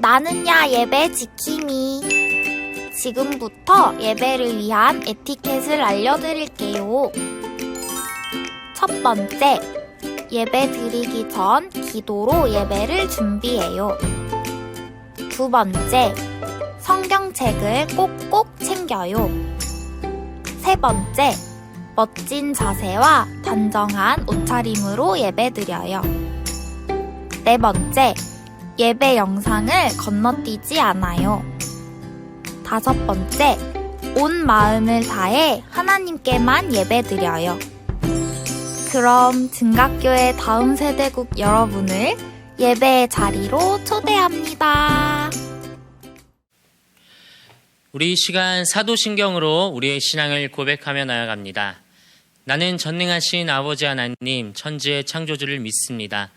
나는야 예배 지킴이. 지금부터 예배를 위한 에티켓을 알려드릴게요. 첫 번째, 예배 드리기 전 기도로 예배를 준비해요. 두 번째, 성경책을 꼭꼭 챙겨요. 세 번째, 멋진 자세와 단정한 옷차림으로 예배드려요. 네 번째, 예배 영상을 건너뛰지 않아요. 다섯 번째, 온 마음을 다해 하나님께만 예배드려요. 그럼 증각교회 다음 세대국 여러분을 예배의 자리로 초대합니다. 우리 이 시간 사도신경으로 우리의 신앙을 고백하며 나아갑니다. 나는 전능하신 아버지 하나님, 천지의 창조주를 믿습니다.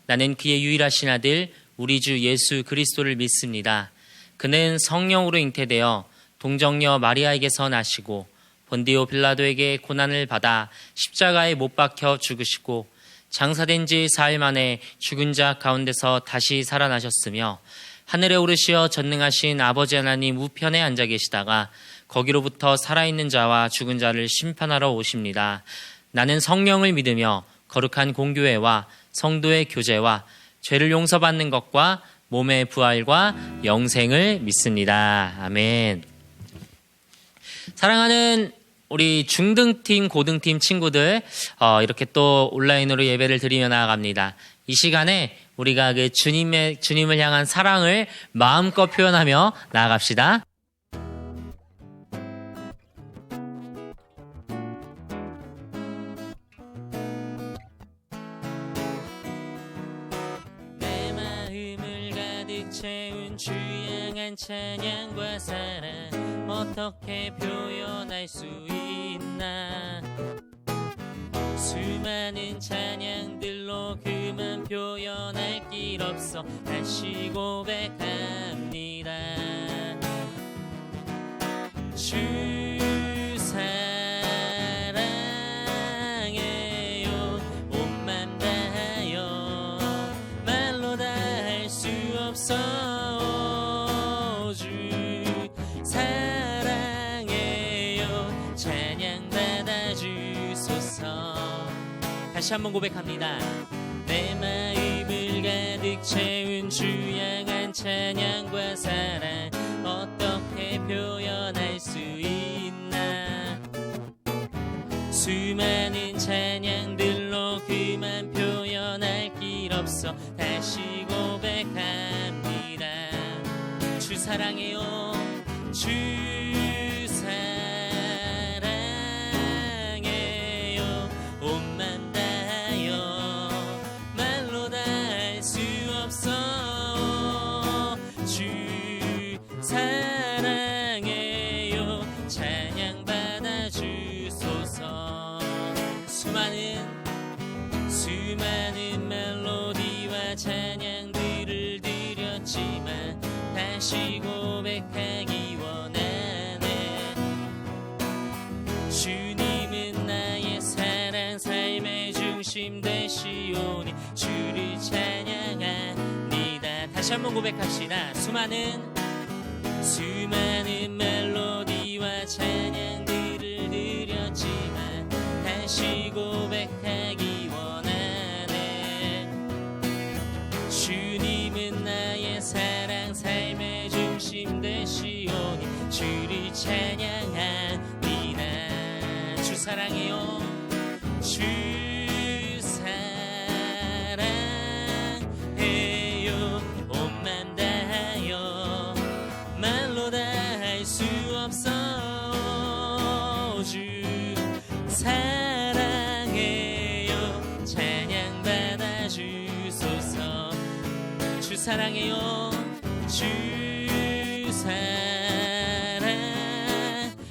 나는 그의 유일하신 아들, 우리 주 예수 그리스도를 믿습니다. 그는 성령으로 잉태되어 동정녀 마리아에게서 나시고 본디오 빌라도에게 고난을 받아 십자가에 못 박혀 죽으시고 장사된 지 사흘 만에 죽은 자 가운데서 다시 살아나셨으며 하늘에 오르시어 전능하신 아버지 하나님 우편에 앉아 계시다가 거기로부터 살아있는 자와 죽은 자를 심판하러 오십니다. 나는 성령을 믿으며 거룩한 공교회와 성도의 교제와 죄를 용서받는 것과 몸의 부활과 영생을 믿습니다. 아멘. 사랑하는 우리 중등팀, 고등팀 친구들, 이렇게 또 온라인으로 예배를 드리며 나아갑니다. 이 시간에 우리가 그 주님을 향한 사랑을 마음껏 표현하며 나아갑시다. 내 마음을 가득 채운 주 향한 찬양과 사랑 어떻게 표현할 수 있나. 수많은 찬양들로 그만 표현할 길 없어 다시 고백합니다. 주 사랑해요. 온 맘 다하여 말로 다 할 수 없어. 주 사랑해요. 찬양 받아 주소서. 다시 한번 고백합니다. 내 마음을 가득 채운 주 향한 찬양과 사랑 어떻게 표현할 수 있나. 수많은 찬양들로 그만 표현할 길 없어 다시 고백합니다. 주 사랑해요. 주 사랑해요. 온 맘 다하여 말로 다 할 수 없어. 주 사랑해요. 찬양 받아 주소서. 수많은 멜로디와 찬양들을 드렸지만 다시 고백하기 원하네. 주님은 나의 사랑 삶의 중심 되시오니 주를 찬양합니다. 다시 한번 고백합시다. 수많은 멜로디와 찬양들을 드렸지만 다시 고백하기 원하네. 주님은 나의 사랑 삶의 중심 되시오니 주를 찬양합니다. 주 사랑해요. 주 사랑해요. 온 맘 다하여 말로 다 할 수 없어. 주 사랑해요. 찬양 받아 주소서. 주 사랑해요. 주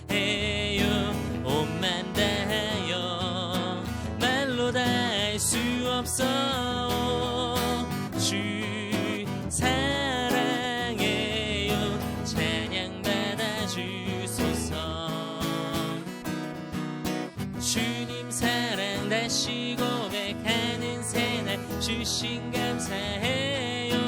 사랑해요. 온 맘 다하여 말로 다 할 수 없어. 주 사랑해요. 찬양 받아 주소서. 주님 사랑 다시 고백하는 새날 주신 감사해요.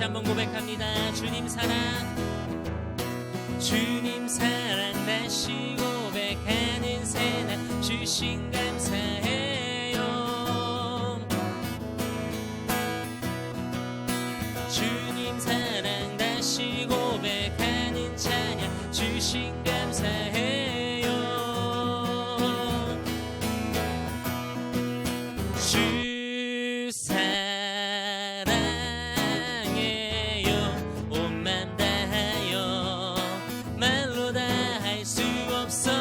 한번 고백합니다. 주님 사랑, 주님 사랑 다시 고백하는 새날 주신 감사해요. 주님 사랑 다시 고백하는 찬양 주신 감사해요. 주 사랑해요. 온 맘 다하여 말로 다 할 수 없어.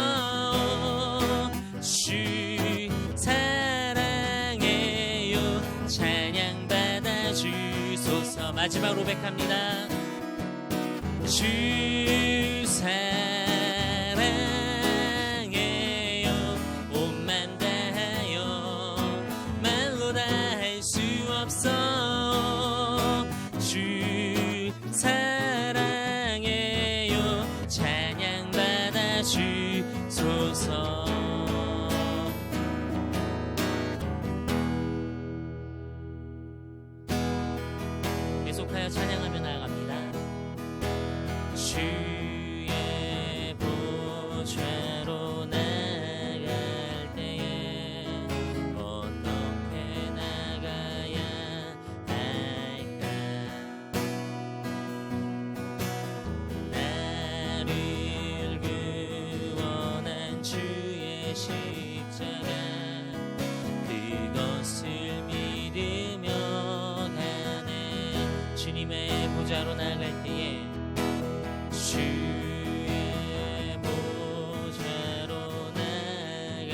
주 사랑해요. 찬양 받아 주소서. 마지막으로 고백합니다. 주 사랑해요. 온 맘 다하여 말로 다 할 수 없어. 주 사랑해요. 찬양 받아 주소서. 계속하여 찬양하며 나아갑니다. 주의 보좌로 나갈 때에 어떻게 나가야 할까? 나를 구원한 주의 십자가 그것을 믿으며 가네. 주님의 보좌로 나갈 때에 주의 보좌로 나갈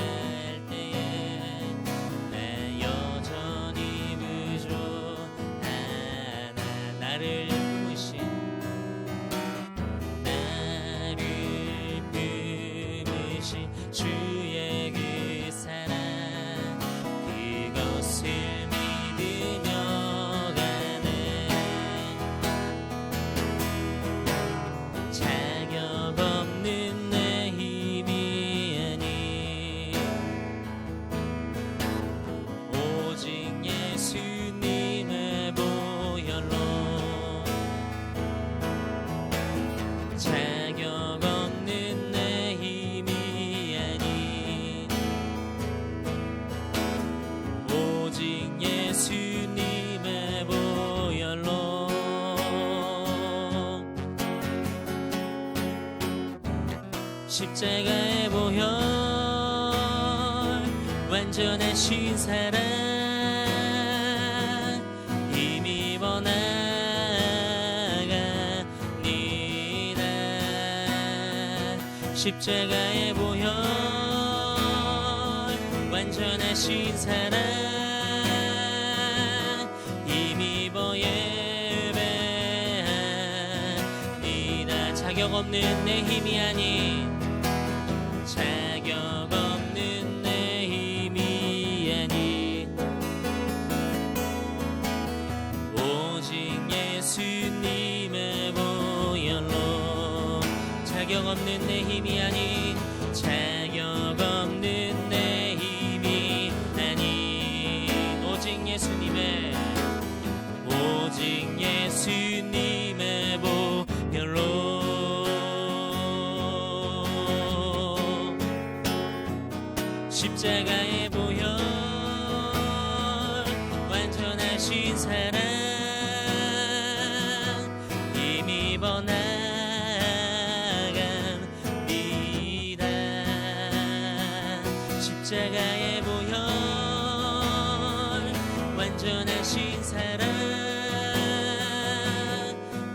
때에 나 여전히 부족하나. 나를 품으신 주의 그 사랑 그것을 믿으며 가네. 자격 없는 내 힘이 아닌 오직 예수님의 보혈로. 자격 없는 내 힘이 아닌 오직 예수님의 보혈로. 십자가의 보혈 완전하신 사랑 힘입어 나갑니다. 십자가의 보혈 완전하신 사랑 힘입어 예배합니다. 자격 없는 내 힘이 아닌 자격 없는 내 힘이 아닌 오직 예수님의 보혈로. 자격 없는 내 힘이 아닌 자격 없는 내 힘이 아닌 오직 예수님의 보혈로. 십자가의 보혈 완전하신 사랑 힘입어 나갑니다. 십자가의 보혈 완전하신 사랑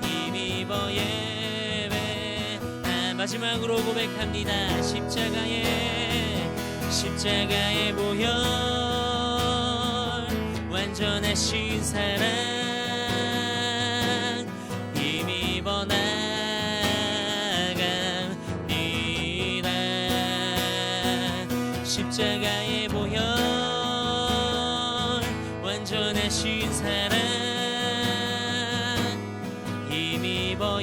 힘입어 예배. 마지막으로 고백합니다. 십자가의 보혈 완전하신 사랑 힘입어 나갑니다. 십자가의 보혈 완전하신 사랑 힘입어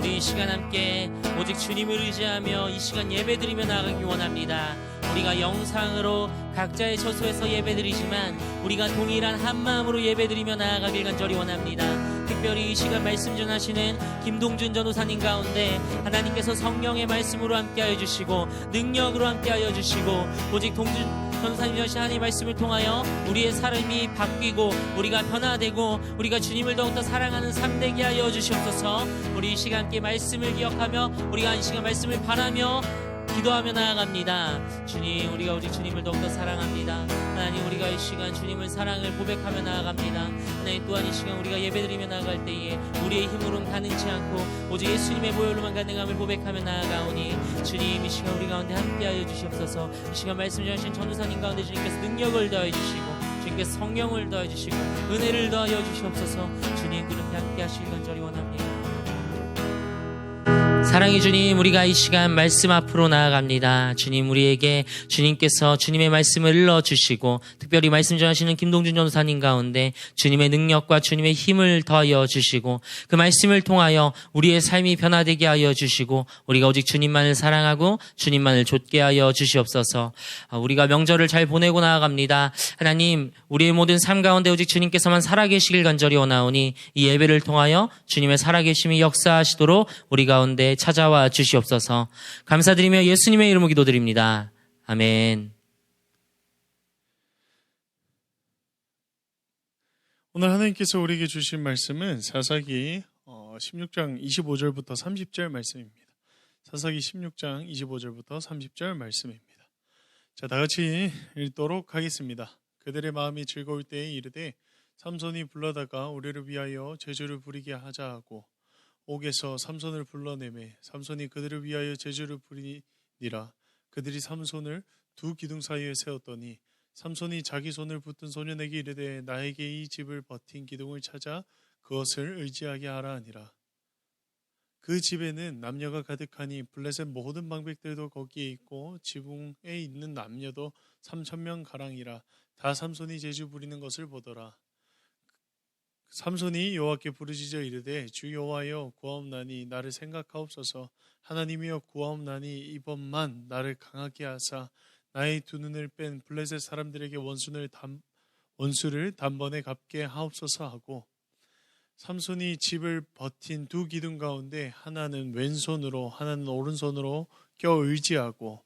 이 시간 함께 오직 주님을 의지하며 이 시간 예배드리며 나가기 원합니다. 우리가 영상으로 각자의 처소에서 예배드리지만 우리가 동일한 한 마음으로 예배드리며 나아가길 간절히 원합니다. 특별히 이 시간 말씀 전하시는 김동준 전도사님 가운데 하나님께서 성령의 말씀으로 함께하여 주시고 능력으로 함께하여 주시고 오직 동준 전도사님 전하신 하나님의 말씀을 통하여 우리의 삶이 바뀌고 우리가 변화되고 우리가 주님을 더욱더 사랑하는 삶 되게 하여 주시옵소서. 우리 이 시간 함께 말씀을 기억하며 우리가 이 시간 말씀을 바라며 기도하며 나아갑니다. 주님, 우리가 오직 주님을 더욱더 사랑합니다. 하나님, 우리가 이 시간 주님을 사랑을 고백하며 나아갑니다. 하나님, 또한 이 시간 우리가 예배드리며 나아갈 때에 우리의 힘으로는 가능치 않고 오직 예수님의 보혈로만 가능함을 고백하며 나아가오니 주님, 이 시간 우리 가운데 함께하여 주시옵소서. 이 시간 말씀 전하신 전도사님 가운데 주님께서 능력을 더해 주시고 주님께서 성령을 더해 주시고 은혜를 더하여 주시옵소서. 주님, 그렇게 함께하시길 간절히 원합니다. 사랑의 주님, 우리가 이 시간 말씀 앞으로 나아갑니다. 주님, 우리에게 주님께서 주님의 말씀을 일러주시고 특별히 말씀 전하시는 김동준 전도사님 가운데 주님의 능력과 주님의 힘을 더하여 주시고 그 말씀을 통하여 우리의 삶이 변화되게 하여 주시고 우리가 오직 주님만을 사랑하고 주님만을 좇게 하여 주시옵소서. 우리가 명절을 잘 보내고 나아갑니다. 하나님, 우리의 모든 삶 가운데 오직 주님께서만 살아계시길 간절히 원하오니 이 예배를 통하여 주님의 살아계심이 역사하시도록 우리 가운데 찾아와 주시옵소서. 감사드리며 예수님의 이름으로 기도드립니다. 아멘. 오늘 하나님께서 우리에게 주신 말씀은 사사기 16장 25절부터 30절 말씀입니다. 사사기 16장 25절부터 30절 말씀입니다. 자, 다 같이 읽도록 하겠습니다. 그들의 마음이 즐거울 때에 이르되 삼손이 불러다가 우리를 위하여 제주를 부리게 하자 하고 옥에서 삼손을 불러내매 삼손이 그들을 위하여 제주를 부리니라. 그들이 삼손을 두 기둥 사이에 세웠더니 삼손이 자기 손을 붙든 소년에게 이르되 나에게 이 집을 버틴 기둥을 찾아 그것을 의지하게 하라 하니라. 그 집에는 남녀가 가득하니 블레셋 모든 방백들도 거기에 있고 지붕에 있는 남녀도 3,000명 가량이라. 다 삼손이 제주 부리는 것을 보더라. 삼손이 여호와께 부르짖어 이르되 주 여호와여 구하옵나니 나를 생각하옵소서. 하나님이여 구하옵나니 이번만 나를 강하게 하사 나의 두 눈을 뺀 블레셋 사람들에게 원수를 단번에 갚게 하옵소서 하고 삼손이 집을 버틴 두 기둥 가운데 하나는 왼손으로 하나는 오른손으로 껴 의지하고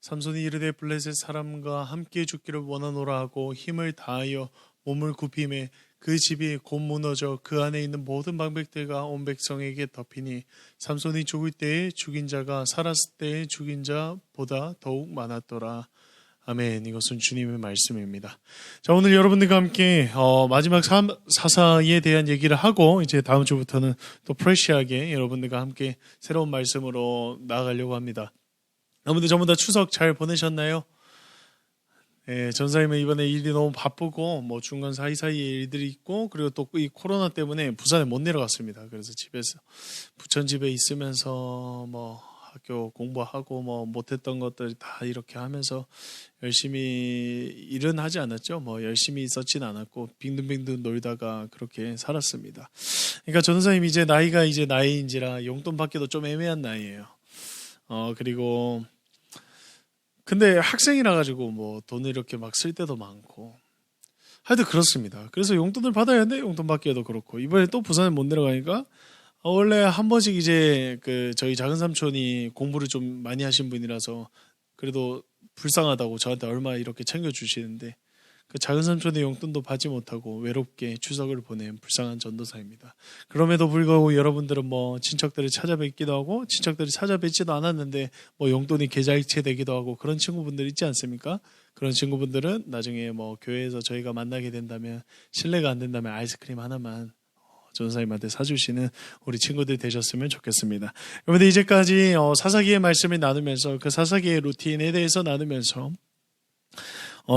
삼손이 이르되 블레셋 사람과 함께 죽기를 원하노라 하고 힘을 다하여 몸을 굽히매 그 집이 곧 무너져 그 안에 있는 모든 방백들과 온 백성에게 덮이니 삼손이 죽을 때에 죽인 자가 살았을 때에 죽인 자보다 더욱 많았더라. 아멘. 이것은 주님의 말씀입니다. 자, 오늘 여러분들과 함께 마지막 사사에 대한 얘기를 하고 이제 다음 주부터는 또 프레시하게 여러분들과 함께 새로운 말씀으로 나아가려고 합니다. 여러분들 전부 다 추석 잘 보내셨나요? 예, 전사님은 이번에 일이 너무 바쁘고 뭐 중간 사이사이에 일들이 있고 그리고 또 이 코로나 때문에 부산에 못 내려갔습니다. 그래서 집에서 부천 집에 있으면서 뭐 학교 공부하고 뭐 못했던 것들 다 이렇게 하면서 열심히 일은 하지 않았죠. 뭐 열심히 있었진 않았고 빙등빙등 놀다가 그렇게 살았습니다. 그러니까 전사님 이제 나이가 이제 나이인지라 용돈 받기도 좀 애매한 나이예요. 그리고 근데 학생이라 가지고 뭐 돈을 이렇게 막 쓸 때도 많고 하여튼 그렇습니다. 그래서 용돈을 받아야 돼. 용돈 받기에도 그렇고 이번에 또 부산에 못 내려가니까 원래 한 번씩 이제 그 저희 작은 삼촌이 공부를 좀 많이 하신 분이라서 그래도 불쌍하다고 저한테 얼마 이렇게 챙겨주시는데 그 작은 삼촌의 용돈도 받지 못하고 외롭게 추석을 보낸 불쌍한 전도사입니다. 그럼에도 불구하고 여러분들은 뭐 친척들을 찾아뵙기도 하고 친척들이 찾아뵙지도 않았는데 뭐 용돈이 계좌이체 되기도 하고 그런 친구분들 있지 않습니까? 그런 친구분들은 나중에 뭐 교회에서 저희가 만나게 된다면 실례가 안 된다면 아이스크림 하나만 전도사님한테 사주시는 우리 친구들 되셨으면 좋겠습니다. 여러분들 이제까지 사사기의 말씀을 나누면서 그 사사기의 루틴에 대해서 나누면서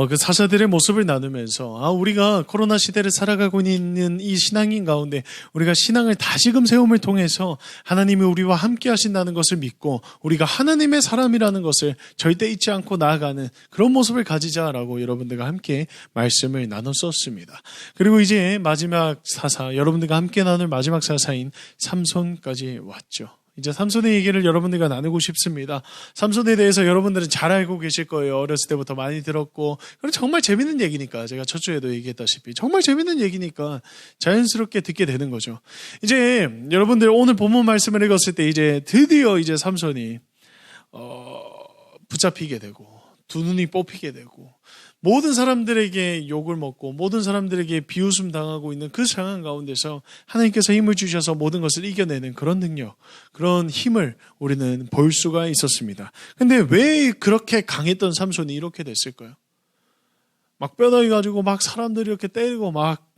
그 사사들의 모습을 나누면서 우리가 코로나 시대를 살아가고 있는 이 신앙인 가운데 우리가 신앙을 다시금 세움을 통해서 하나님이 우리와 함께 하신다는 것을 믿고 우리가 하나님의 사람이라는 것을 절대 잊지 않고 나아가는 그런 모습을 가지자라고 여러분들과 함께 말씀을 나눴었습니다. 그리고 이제 마지막 사사, 여러분들과 함께 나눌 마지막 사사인 삼손까지 왔죠. 이제 삼손의 얘기를 여러분들과 나누고 싶습니다. 삼손에 대해서 여러분들은 잘 알고 계실 거예요. 어렸을 때부터 많이 들었고, 그리고 정말 재밌는 얘기니까, 제가 첫 주에도 얘기했다시피 정말 재밌는 얘기니까 자연스럽게 듣게 되는 거죠. 이제 여러분들 오늘 본문 말씀을 읽었을 때 이제 드디어 이제 삼손이 붙잡히게 되고 두 눈이 뽑히게 되고 모든 사람들에게 욕을 먹고 모든 사람들에게 비웃음 당하고 있는 그 상황 가운데서 하나님께서 힘을 주셔서 모든 것을 이겨내는 그런 능력, 그런 힘을 우리는 볼 수가 있었습니다. 근데 왜 그렇게 강했던 삼손이 이렇게 됐을까요? 막 뼈다귀 가지고 막 사람들 이렇게 때리고 막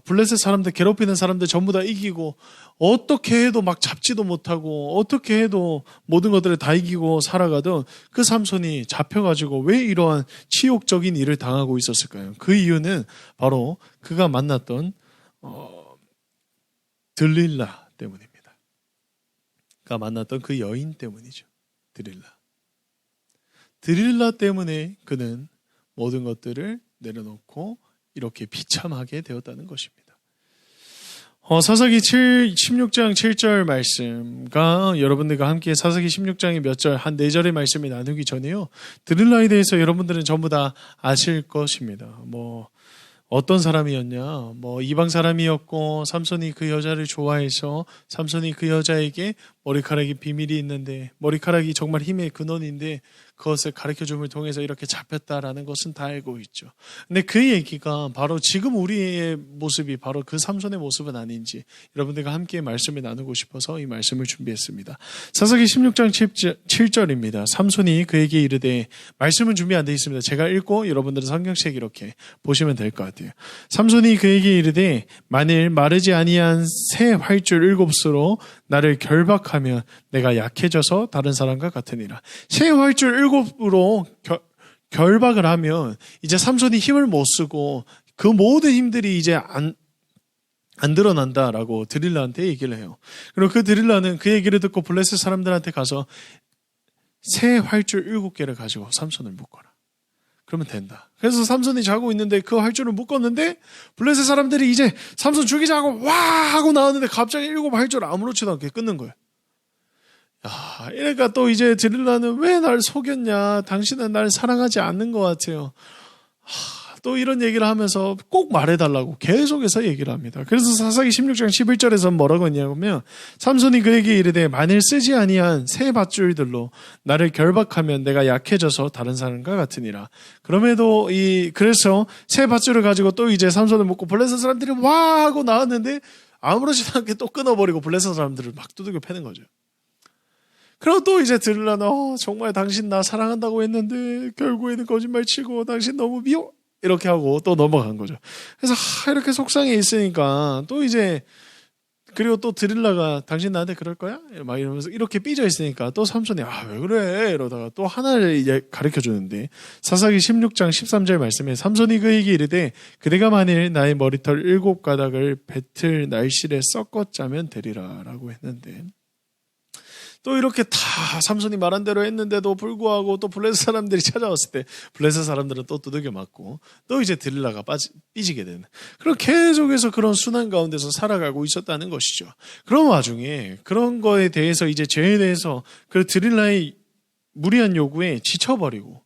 블레셋 사람들 괴롭히는 사람들 전부 다 이기고 어떻게 해도 막 잡지도 못하고 어떻게 해도 모든 것들을 다 이기고 살아가던 그 삼손이 잡혀가지고 왜 이러한 치욕적인 일을 당하고 있었을까요? 그 이유는 바로 그가 만났던 들릴라 때문입니다. 그가 만났던 그 여인 때문이죠. 드릴라 때문에 그는 모든 것들을 내려놓고 이렇게 비참하게 되었다는 것입니다. 사사기 16장 7절 말씀과 여러분들과 함께 사사기 16장의 몇 절, 한 4절의 말씀을 나누기 전에요. 드릴라에 대해서 여러분들은 전부 다 아실 것입니다. 어떤 사람이었냐? 이방 사람이었고 삼손이 그 여자를 좋아해서 삼손이 그 여자에게 머리카락이 비밀이 있는데 머리카락이 정말 힘의 근원인데 그것을 가르쳐줌을 통해서 이렇게 잡혔다라는 것은 다 알고 있죠. 근데 그 얘기가 바로 지금 우리의 모습이 바로 그 삼손의 모습은 아닌지 여러분들과 함께 말씀을 나누고 싶어서 이 말씀을 준비했습니다. 사사기 16장 7절입니다. 삼손이 그에게 이르되, 말씀은 준비 안 되어 있습니다. 제가 읽고 여러분들은 성경책 이렇게 보시면 될 것 같아요. 삼손이 그에게 이르되, 만일 마르지 아니한 새 활줄 7수로 나를 결박하면 내가 약해져서 다른 사람과 같으니라. 새 활줄 7으로 결박을 하면 이제 삼손이 힘을 못 쓰고 그 모든 힘들이 이제 안 드러난다라고 드릴라한테 얘기를 해요. 그리고 그 드릴라는 그 얘기를 듣고 블레셋 사람들한테 가서 새 활줄 7개를 가지고 삼손을 묶어라. 그러면 된다. 그래서 삼손이 자고 있는데 그 활줄을 묶었는데 블레셋 사람들이 이제 삼손 죽이자고 와 하고 나왔는데 갑자기 7활줄을 아무렇지도 않게 끊는 거예요. 야, 이러니까 또 이제 드릴라는 왜 날 속였냐? 당신은 날 사랑하지 않는 것 같아요. 또 이런 얘기를 하면서 꼭 말해달라고 계속해서 얘기를 합니다. 그래서 사사기 16장 11절에서 뭐라고 했냐면 삼손이 그에게 이르되, 만일 쓰지 아니한 새 밧줄들로 나를 결박하면 내가 약해져서 다른 사람과 같으니라. 그래서 새 밧줄을 가지고 또 이제 삼손을 묶고 블레셋 사람들이 와 하고 나왔는데 아무렇지도 않게 또 끊어버리고 블레셋 사람들을 막 두들겨 패는 거죠. 그리고 또 이제 드릴라는 정말 당신 나 사랑한다고 했는데 결국에는 거짓말 치고 당신 너무 미워 이렇게 하고 또 넘어간 거죠. 그래서 이렇게 속상해 있으니까 또 이제 그리고 또 드릴라가 당신 나한테 그럴 거야? 막 이러면서 이렇게 삐져 있으니까 또 삼손이 왜 그래? 이러다가 또 하나를 이제 가르쳐 주는데 사사기 16장 13절 말씀에 삼손이 그에게 이르되, 그대가 만일 나의 머리털 7가닥을 배틀 날실에 섞어 짜면 되리라 라고 했는데 또 이렇게 다 삼손이 말한 대로 했는데도 불구하고 또 블레셋 사람들이 찾아왔을 때 블레셋 사람들은 또 두들겨 맞고 또 이제 드릴라가 삐지게 되는 그런 계속해서 그런 순환 가운데서 살아가고 있었다는 것이죠. 그런 와중에 그런 거에 대해서 이제 죄에 대해서 그 드릴라의 무리한 요구에 지쳐버리고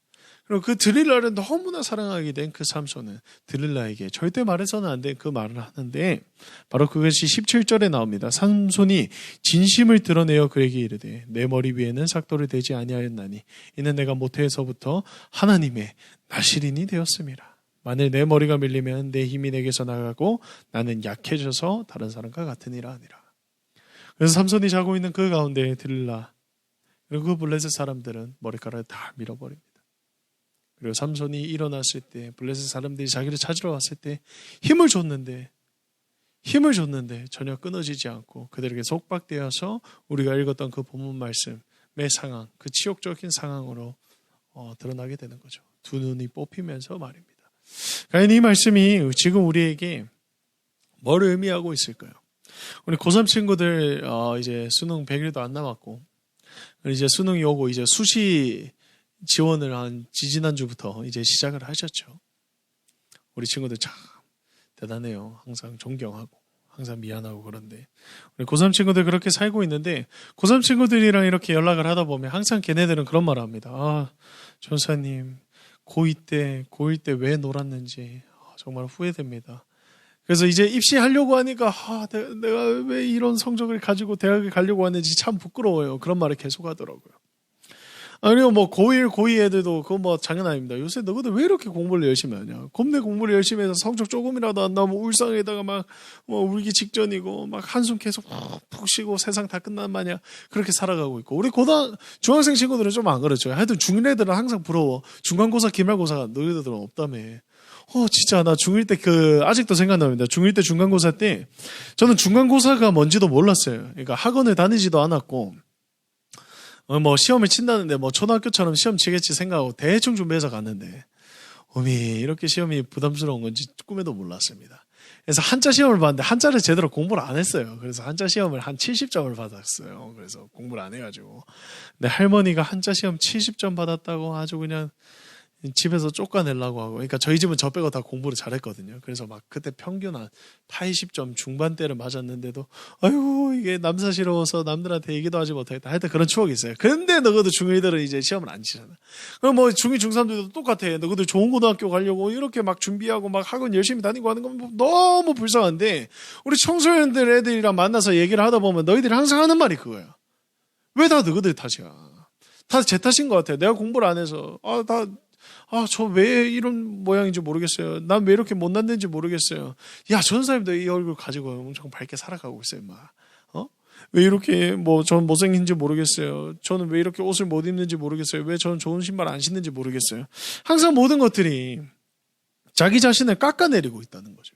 그리고 그 드릴라를 너무나 사랑하게 된 그 삼손은 드릴라에게 절대 말해서는 안 될 그 말을 하는데 바로 그것이 17절에 나옵니다. 삼손이 진심을 드러내어 그에게 이르되, 내 머리 위에는 삭도를 대지 아니하였나니 이는 내가 모태에서부터 하나님의 나실인이 되었음이라. 만일 내 머리가 밀리면 내 힘이 내게서 나가고 나는 약해져서 다른 사람과 같으니라 하니라. 그래서 삼손이 자고 있는 그 가운데 드릴라 그리고 그 블레셋 사람들은 머리카락을 다 밀어버립니다. 그리고 삼손이 일어났을 때 블레셋 사람들이 자기를 찾으러 왔을 때 힘을 줬는데 전혀 끊어지지 않고 그들에게 속박되어서 우리가 읽었던 그 본문 말씀의 상황, 그 치욕적인 상황으로 드러나게 되는 거죠. 두 눈이 뽑히면서 말입니다. 과연 이 말씀이 지금 우리에게 뭘 의미하고 있을까요? 우리 고3 친구들 이제 수능 100일도 안 남았고 이제 수능이 오고 이제 수시 지원을 한 지지난주부터 이제 시작을 하셨죠. 우리 친구들 참 대단해요. 항상 존경하고 항상 미안하고 그런데. 우리 고3 친구들 그렇게 살고 있는데 고3 친구들이랑 이렇게 연락을 하다 보면 항상 걔네들은 그런 말을 합니다. 아, 전사님 고1 때 왜 놀았는지 정말 후회됩니다. 그래서 이제 입시하려고 하니까 내가 왜 이런 성적을 가지고 대학에 가려고 하는지 참 부끄러워요. 그런 말을 계속 하더라고요. 그리고 뭐 고1, 고2 애들도 그거 뭐 장난 아닙니다. 요새 너희들 왜 이렇게 공부를 열심히 하냐. 겁내 공부를 열심히 해서 성적 조금이라도 안 나오면 울상에다가 막 울기 직전이고 막 한숨 계속 푹 쉬고 세상 다 끝난 마냥 그렇게 살아가고 있고, 우리 중학생 친구들은 좀 안 그렇죠. 하여튼 중1 애들은 항상 부러워. 중간고사, 기말고사가 너희들은 없다며. 진짜 나 중1 때 아직도 생각납니다. 중1 때 중간고사 때 저는 중간고사가 뭔지도 몰랐어요. 그러니까 학원을 다니지도 않았고 뭐 시험을 친다는데 뭐 초등학교처럼 시험 치겠지 생각하고 대충 준비해서 갔는데 이렇게 시험이 부담스러운 건지 꿈에도 몰랐습니다. 그래서 한자 시험을 봤는데 한자를 제대로 공부를 안 했어요. 그래서 한자 시험을 한 70점을 받았어요. 그래서 공부를 안 해가지고. 근데 할머니가 한자 시험 70점 받았다고 아주 그냥 집에서 쫓아내려고 하고, 그러니까 저희 집은 저 빼고 다 공부를 잘했거든요. 그래서 막 그때 평균 한 80점 중반대를 맞았는데도 아이고 이게 남사스러워서 남들한테 얘기도 하지 못하겠다. 하여튼 그런 추억이 있어요. 근데 너희들 중1들은 이제 시험을 안 치잖아. 그럼 뭐 중2, 중3들도 똑같아. 너희들 좋은 고등학교 가려고 이렇게 막 준비하고 막 학원 열심히 다니고 하는 건 너무 불쌍한데, 우리 청소년들 애들이랑 만나서 얘기를 하다 보면 너희들이 항상 하는 말이 그거야. 왜 다 너희들 탓이야. 다 제 탓인 것 같아요. 내가 공부를 안 해서 저 왜 이런 모양인지 모르겠어요. 난 왜 이렇게 못났는지 모르겠어요. 야, 전사님도 이 얼굴 가지고 엄청 밝게 살아가고 있어요, 왜 이렇게 전 못생긴지 모르겠어요. 저는 왜 이렇게 옷을 못 입는지 모르겠어요. 왜 저는 좋은 신발 안 신는지 모르겠어요. 항상 모든 것들이 자기 자신을 깎아내리고 있다는 거죠.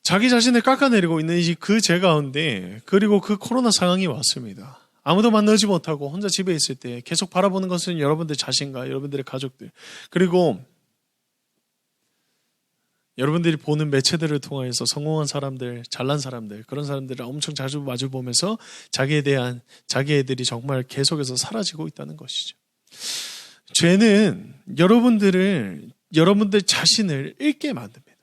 자기 자신을 깎아내리고 있는 그 제 가운데, 그리고 그 코로나 상황이 왔습니다. 아무도 만나지 못하고 혼자 집에 있을 때 계속 바라보는 것은 여러분들 자신과 여러분들의 가족들, 그리고 여러분들이 보는 매체들을 통해서 성공한 사람들, 잘난 사람들, 그런 사람들을 엄청 자주 마주보면서 자기 애들이 정말 계속해서 사라지고 있다는 것이죠. 죄는 여러분들 자신을 잃게 만듭니다.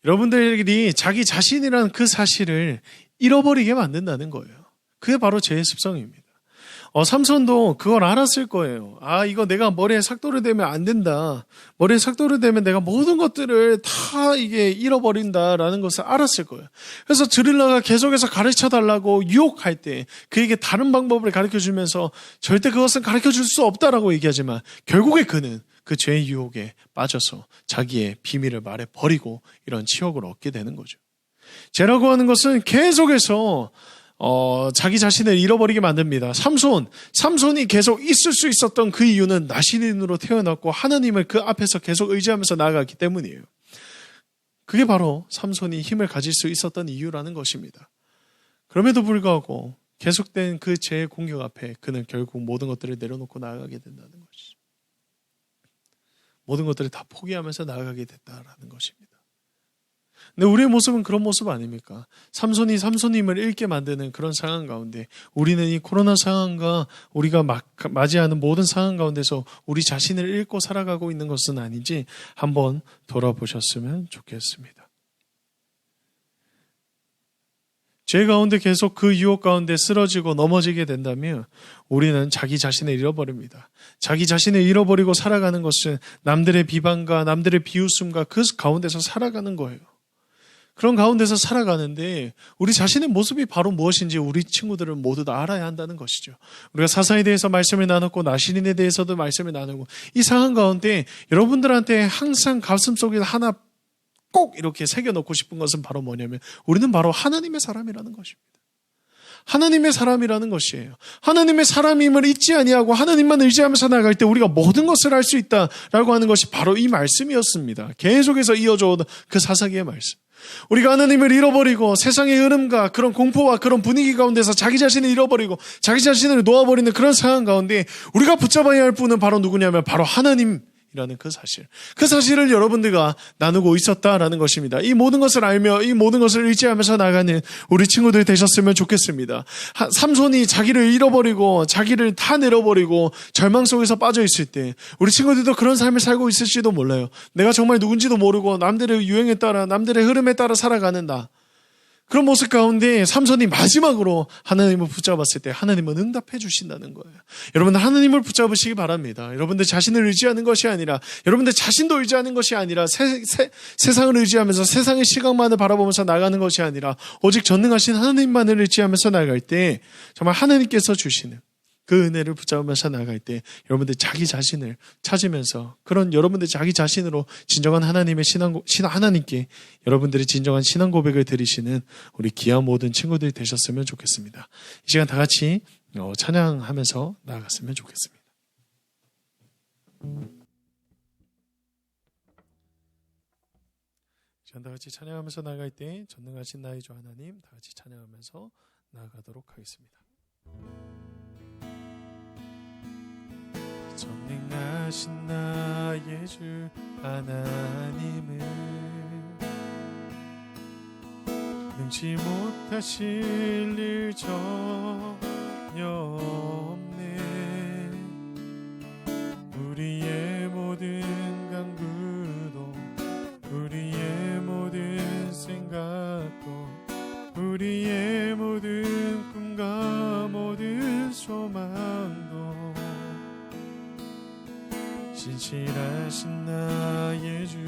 여러분들이 자기 자신이라는 그 사실을 잃어버리게 만든다는 거예요. 그게 바로 죄의 습성입니다. 삼손도 그걸 알았을 거예요. 이거 내가 머리에 삭도를 대면 안 된다. 머리에 삭도를 대면 내가 모든 것들을 다 이게 잃어버린다라는 것을 알았을 거예요. 그래서 드릴라가 계속해서 가르쳐 달라고 유혹할 때 그에게 다른 방법을 가르쳐 주면서 절대 그것은 가르쳐 줄 수 없다라고 얘기하지만, 결국에 그는 그 죄의 유혹에 빠져서 자기의 비밀을 말해 버리고 이런 치욕을 얻게 되는 거죠. 죄라고 하는 것은 계속해서 자기 자신을 잃어버리게 만듭니다. 삼손이 계속 있을 수 있었던 그 이유는 나시린으로 태어났고 하나님을 그 앞에서 계속 의지하면서 나아갔기 때문이에요. 그게 바로 삼손이 힘을 가질 수 있었던 이유라는 것입니다. 그럼에도 불구하고 계속된 그 죄의 공격 앞에 그는 결국 모든 것들을 내려놓고 나아가게 된다는 것이죠. 모든 것들을 다 포기하면서 나아가게 됐다라는 것입니다. 근데 우리의 모습은 그런 모습 아닙니까? 삼손이 삼손임을 잃게 만드는 그런 상황 가운데 우리는 이 코로나 상황과 우리가 맞이하는 모든 상황 가운데서 우리 자신을 잃고 살아가고 있는 것은 아닌지 한번 돌아보셨으면 좋겠습니다. 죄 가운데 계속 그 유혹 가운데 쓰러지고 넘어지게 된다면 우리는 자기 자신을 잃어버립니다. 자기 자신을 잃어버리고 살아가는 것은 남들의 비방과 남들의 비웃음과 그 가운데서 살아가는 거예요. 그런 가운데서 살아가는데 우리 자신의 모습이 바로 무엇인지 우리 친구들은 모두 다 알아야 한다는 것이죠. 우리가 사사에 대해서 말씀을 나눴고 나시린에 대해서도 말씀을 나누고, 이 상황 가운데 여러분들한테 항상 가슴속에 하나 꼭 이렇게 새겨놓고 싶은 것은 바로 뭐냐면, 우리는 바로 하나님의 사람이라는 것입니다. 하나님의 사람이라는 것이에요. 하나님의 사람임을 잊지 아니하고 하나님만 의지하면서 나갈 때 우리가 모든 것을 할 수 있다라고 하는 것이 바로 이 말씀이었습니다. 계속해서 이어져 오던 그 사사기의 말씀. 우리가 하나님을 잃어버리고 세상의 흐름과 그런 공포와 그런 분위기 가운데서 자기 자신을 잃어버리고 자기 자신을 놓아버리는 그런 상황 가운데 우리가 붙잡아야 할 분은 바로 누구냐면 바로 하나님인 이라는 그 사실을 여러분들과 나누고 있었다라는 것입니다. 이 모든 것을 알며 이 모든 것을 의지하면서 나가는 우리 친구들 되셨으면 좋겠습니다. 삼손이 자기를 잃어버리고 자기를 다 내려버리고 절망 속에서 빠져 있을 때 우리 친구들도 그런 삶을 살고 있을지도 몰라요. 내가 정말 누군지도 모르고 남들의 유행에 따라 남들의 흐름에 따라 살아가는 나. 그런 모습 가운데 삼손이 마지막으로 하나님을 붙잡았을 때 하나님은 응답해 주신다는 거예요. 여러분들 하나님을 붙잡으시기 바랍니다. 여러분들 자신을 의지하는 것이 아니라 여러분들 자신도 의지하는 것이 아니라 세상을 의지하면서 세상의 시각만을 바라보면서 나가는 것이 아니라 오직 전능하신 하나님만을 의지하면서 나갈 때 정말 하나님께서 주시는 그 은혜를 붙잡으면서 나갈 때 여러분들 자기 자신을 찾으면서 그런 여러분들 자기 자신으로 진정한 하나님의 하나님께 여러분들이 진정한 신앙 고백을 드리시는 우리 귀한 모든 친구들이 되셨으면 좋겠습니다. 이 시간 다 같이 찬양하면서 나아갔으면 좋겠습니다. 이 시간 다 같이 찬양하면서 나갈 때 전능하신 나의 주 하나님 다 같이 찬양하면서 나아가도록 하겠습니다. 전능하신 나의 주 하나님은 능치 못하실 일 전혀 없네. 우리의 모든 간구도 우리의 모든 생각도 우리의 모든 꿈과 모든 소망도 신실하신 나의 주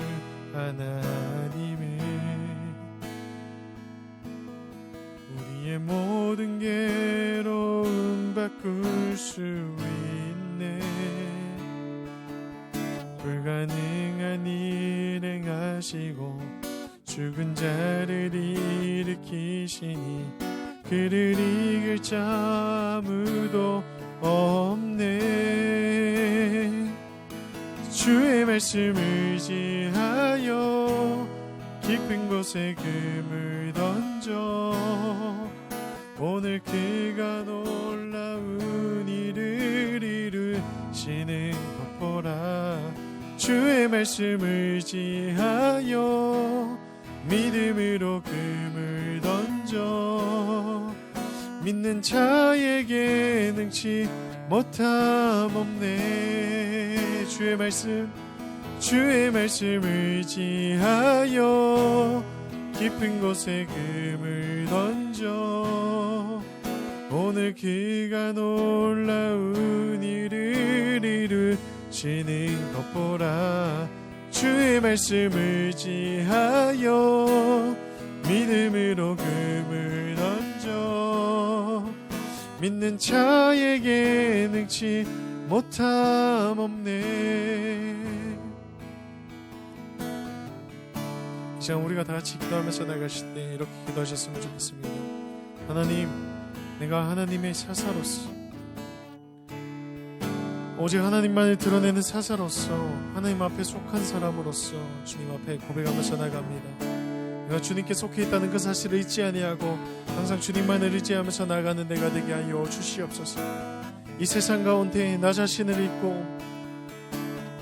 하나님은 우리의 모든 괴로움 바꿀 수 있네. 불가능한 일 행하시고 죽은 자를 일으키시니 그를 이길 자 아무도 없네. 주의 말씀 의지하여 깊은 곳에 금을 던져 오늘 그가 놀라운 일을 이루시는 것 보라. 주의 말씀 의지하여 믿음으로 금을 던져 믿는 자에게 능치 못함 없네. 주의 말씀 의지하여 깊은 곳에 금을 던져 오늘 그가 놀라운 일을 이루시는 것 보라. 주의 말씀 의지하여 믿음으로 금을 던져 믿는 자에게 능치 못함 없네. 이 시간 우리가 다 같이 기도하면서 나가실 때 이렇게 기도하셨으면 좋겠습니다. 하나님, 내가 하나님의 사사로서 오직 하나님만을 드러내는 사사로서 하나님 앞에 속한 사람으로서 주님 앞에 고백하면서 나갑니다. 내가 주님께 속해 있다는 그 사실을 잊지 아니하고 항상 주님만을 의지하면서 나가는 내가 되게 하여 주시옵소서. 이 세상 가운데 나 자신을 잊고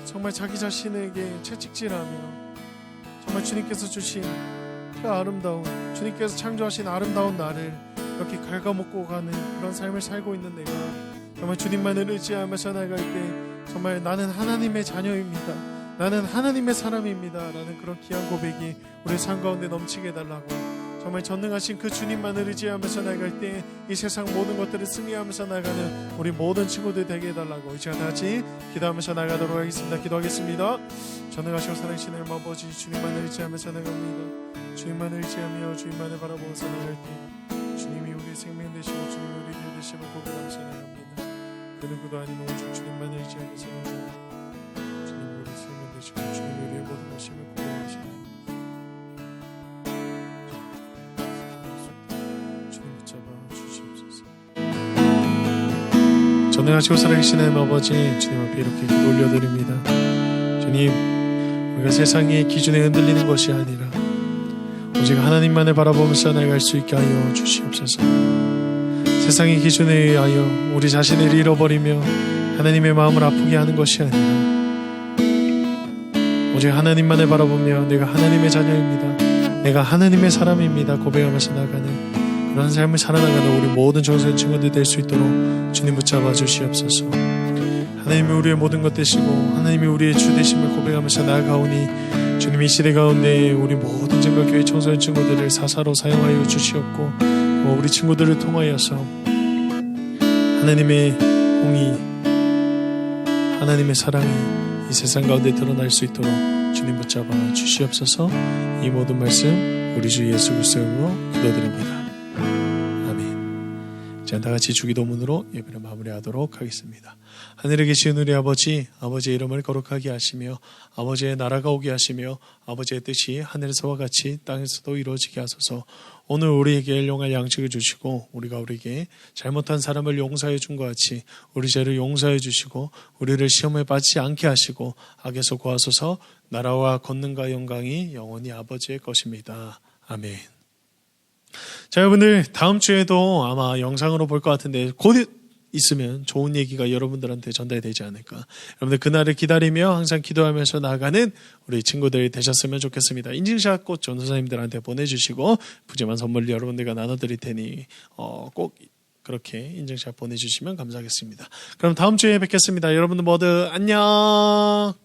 정말 자기 자신에게 채찍질하며 정말 주님께서 주신 그 아름다운 주님께서 창조하신 아름다운 나를 이렇게 갉아먹고 가는 그런 삶을 살고 있는 내가 정말 주님만을 의지하면서 나갈 때 정말 나는 하나님의 자녀입니다. 나는 하나님의 사람입니다 라는 그런 귀한 고백이 우리 삶 가운데 넘치게 해달라고 정말 전능하신 그 주님만을 의지하면서 나갈 때 이 세상 모든 것들을 승리하면서 나가는 우리 모든 친구들 되게 해달라고 이 시간 다 같이 기도하면서 나가도록 하겠습니다. 기도하겠습니다. 전능하시고 살아계신 하나님 아버지 주님만을 의지하면서 나갑니다. 주님만을 의지하며 주님만을 바라보면서 나갈 때 주님이 우리의 생명 되시고 주님이 우리의 길 되심을 고백하면서 나갑니다. 그 누구도 아닌 오직 주님만을 의지하면서 나갑니다. 주님이 우리의 생명 되시고 주님이 우리의 모든 것임을 고백하시나요. 전능하시고 살아계신 하나님 아버지 주님 앞에 이렇게 기도 올려드립니다. 주님, 우리가 세상의 기준에 흔들리는 것이 아니라 오직 하나님만을 바라보면서 나아갈 수 있게 하여 주시옵소서. 세상의 기준에 의하여 우리 자신을 잃어버리며 하나님의 마음을 아프게 하는 것이 아니라 오직 하나님만을 바라보며 내가 하나님의 자녀입니다, 내가 하나님의 사람입니다 고백하면서 나가는 그런 삶을 살아나가는 우리 모든 청소년 친구들 될 수 있도록 주님 붙잡아 주시옵소서. 하나님이 우리의 모든 것 되시고 하나님이 우리의 주 되심을 고백하면서 나아가오니 주님 이 시대 가운데 우리 모든 정말교회 청소년 친구들을 사사로 사용하여 주시옵고 우리 친구들을 통하여서 하나님의 공의, 하나님의 사랑이 이 세상 가운데 드러날 수 있도록 주님 붙잡아 주시옵소서. 이 모든 말씀 우리 주 예수 그리스도로 기도드립니다. 아멘. 자, 다 같이 주기도문으로 예배를 마무리하도록 하겠습니다. 하늘에 계신 우리 아버지, 아버지의 이름을 거룩하게 하시며 아버지의 나라가 오게 하시며 아버지의 뜻이 하늘에서와 같이 땅에서도 이루어지게 하소서. 오늘 우리에게 일용할 양식을 주시고 우리가 우리에게 잘못한 사람을 용서해 준 것 같이 우리 죄를 용서해 주시고 우리를 시험에 빠지지 않게 하시고 악에서 구하소서. 나라와 권능과 영광이 영원히 아버지의 것입니다. 아멘. 자, 여러분들 다음 주에도 아마 영상으로 볼 것 같은데 곧 있으면 좋은 얘기가 여러분들한테 전달되지 않을까. 여러분들 그날을 기다리며 항상 기도하면서 나아가는 우리 친구들이 되셨으면 좋겠습니다. 인증샷 꼭 전도사님들한테 보내주시고 푸짐한 선물 여러분들과 나눠드릴 테니 꼭 그렇게 인증샷 보내주시면 감사하겠습니다. 그럼 다음 주에 뵙겠습니다. 여러분들 모두 안녕.